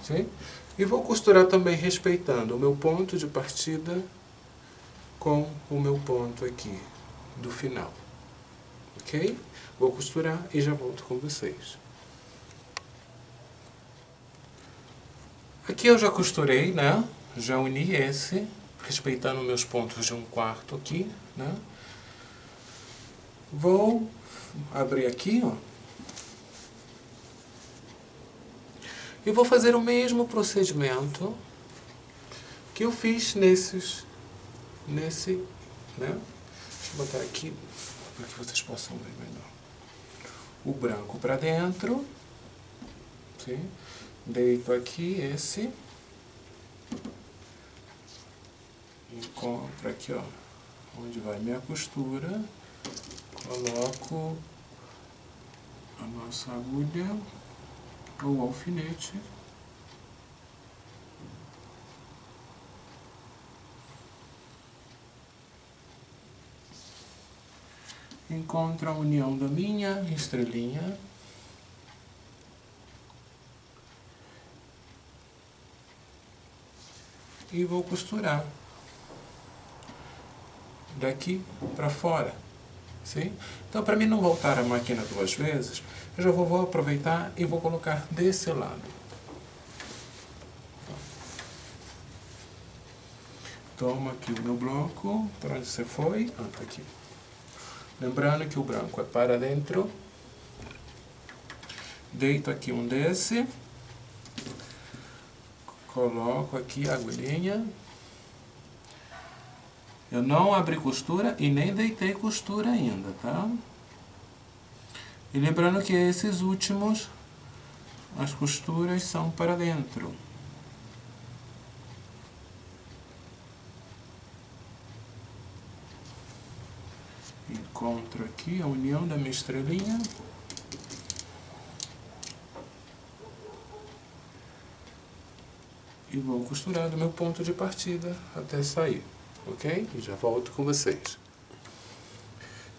Sim? E vou costurar também respeitando o meu ponto de partida com o meu ponto aqui do final, ok? Vou costurar e já volto com vocês. Aqui eu já costurei, né? Já uni esse, respeitando meus pontos de 1/4 aqui, né? Vou abrir aqui, ó. E vou fazer o mesmo procedimento que eu fiz nesse, né? Deixa eu botar aqui para que vocês possam ver melhor. O branco para dentro, sim? Deito aqui esse, encontro aqui, ó, onde vai minha costura, coloco a nossa agulha ou alfinete, encontro a união da minha estrelinha, e vou costurar daqui para fora, sim? Então, para mim não voltar a máquina 2 vezes, eu já vou aproveitar e vou colocar desse lado. Toma aqui o meu bloco, para onde você foi? Ah, tá aqui. Lembrando que o branco é para dentro. Deito aqui um desse. Coloco aqui a agulhinha. Eu não abri costura e nem deitei costura ainda, tá? E lembrando que esses últimos, as costuras são para dentro. Encontro aqui a união da minha estrelinha. E vou costurar do meu ponto de partida até sair, ok? E já volto com vocês.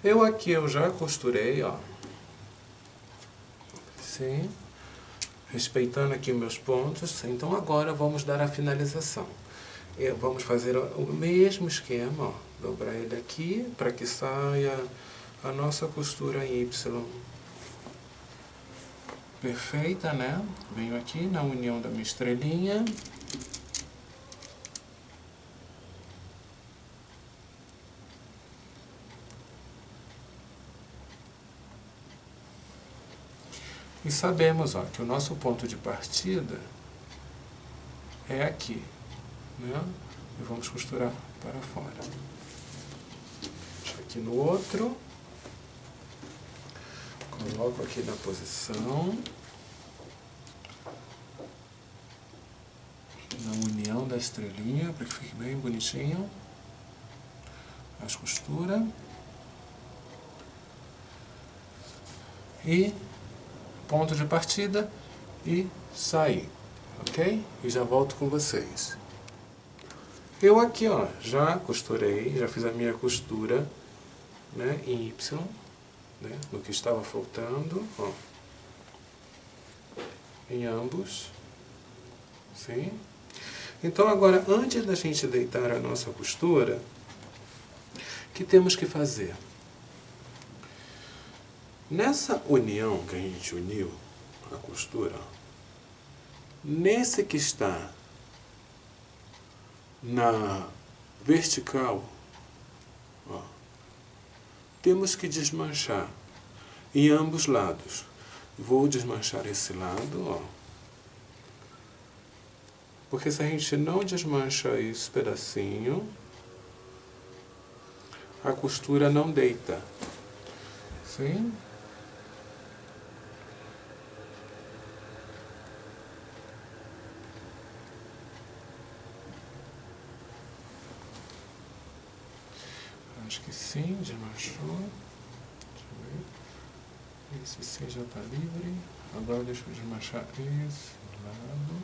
Eu já costurei, ó. Sim. Respeitando aqui meus pontos. Então agora vamos dar a finalização. Vamos fazer o mesmo esquema, ó. Dobrar ele aqui para que saia a nossa costura em Y. Perfeita, né? Venho aqui na união da minha estrelinha. E sabemos, ó, que o nosso ponto de partida é aqui, né? E vamos costurar para fora. Deixa aqui no outro. Coloco aqui na posição. Na união da estrelinha, para que fique bem bonitinho. Faz costura. E ponto de partida e sair, ok? E já volto com vocês. Eu aqui, ó, já costurei, já fiz a minha costura, né, em Y, né, no que estava faltando, ó, em ambos, sim? Então agora, antes da gente deitar a nossa costura, o que temos que fazer? Nessa união que a gente uniu a costura, nesse que está na vertical, ó, temos que desmanchar em ambos lados. Vou desmanchar esse lado, ó, porque se a gente não desmancha esse pedacinho, a costura não deita, sim? Acho que sim, desmanchou. Deixa eu ver. Esse sim já está livre. Agora deixa eu desmanchar esse lado.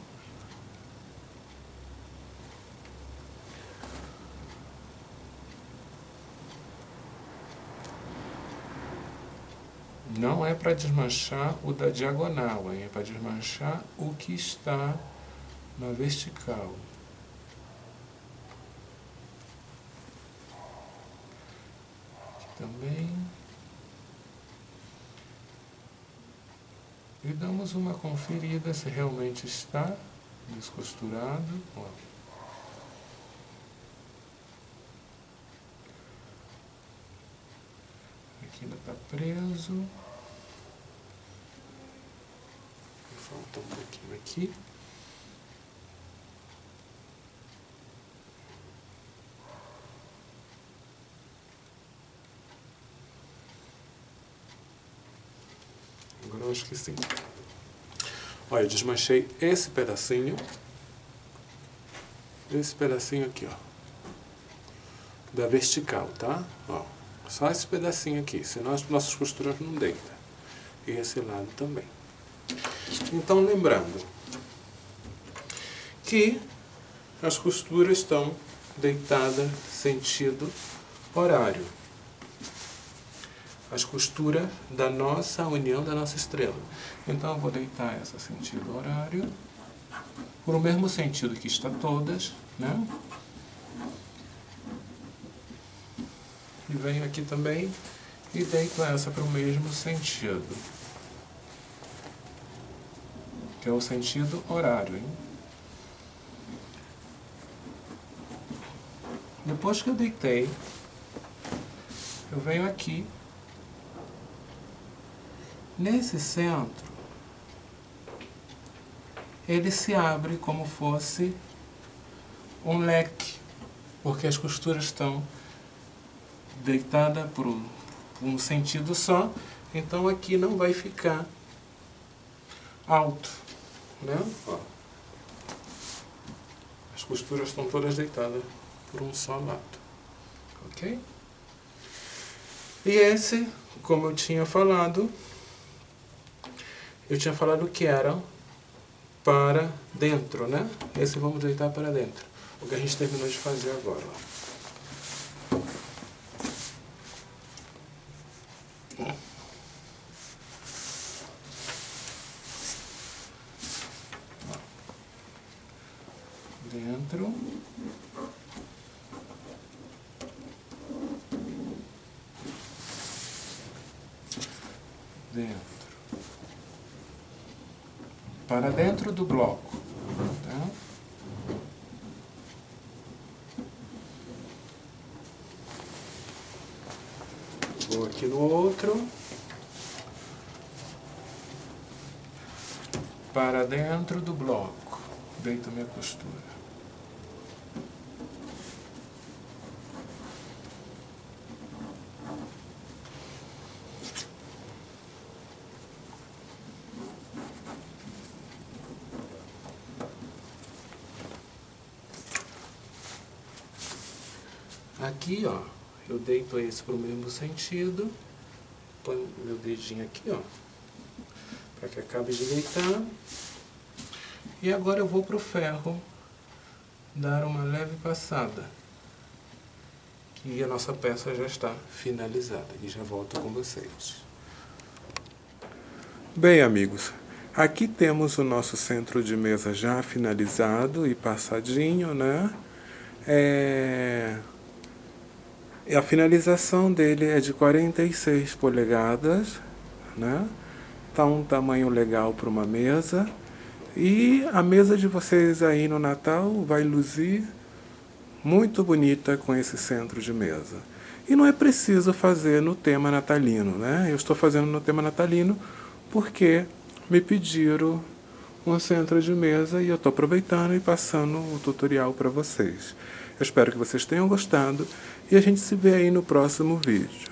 Não é para desmanchar o da diagonal, é para desmanchar o que está na vertical. Também. E damos uma conferida se realmente está descosturado. Ó. Aqui ainda está preso. Falta um pouquinho aqui. Agora eu acho que sim. Olha, eu desmanchei esse pedacinho aqui, ó, da vertical, tá? Ó, só esse pedacinho aqui, senão as nossas costuras não deitam. E esse lado também. Então, lembrando que as costuras estão deitadas sentido horário. As costuras da nossa união, da nossa estrela. Então eu vou deitar essa sentido horário, por o mesmo sentido que está todas, né? E venho aqui também e deito essa para o mesmo sentido, que é o sentido horário, hein? Depois que eu deitei, eu venho aqui. Nesse centro, ele se abre como fosse um leque, porque as costuras estão deitadas por um sentido só, então aqui não vai ficar alto, né? Ó. As costuras estão todas deitadas por um só lado, ok? E esse, como eu tinha falado que era para dentro, né? Esse vamos deitar para dentro. O que a gente terminou de fazer agora. Dentro. Dentro. Para dentro do bloco, tá? Vou aqui no outro. para dentro do bloco. Deito minha costura. Aqui, ó, eu deito esse para o mesmo sentido, ponho meu dedinho aqui, ó, para que acabe de deitar. E agora eu vou para o ferro dar uma leve passada, que a nossa peça já está finalizada. E já volto com vocês. Bem, amigos, aqui temos o nosso centro de mesa já finalizado e passadinho, né? E a finalização dele é de 46 polegadas, né? Tá um tamanho legal para uma mesa. E a mesa de vocês aí no Natal vai luzir muito bonita com esse centro de mesa. E não é preciso fazer no tema natalino, né? Eu estou fazendo no tema natalino porque me pediram um centro de mesa e eu estou aproveitando e passando o tutorial para vocês. Eu espero que vocês tenham gostado e a gente se vê aí no próximo vídeo.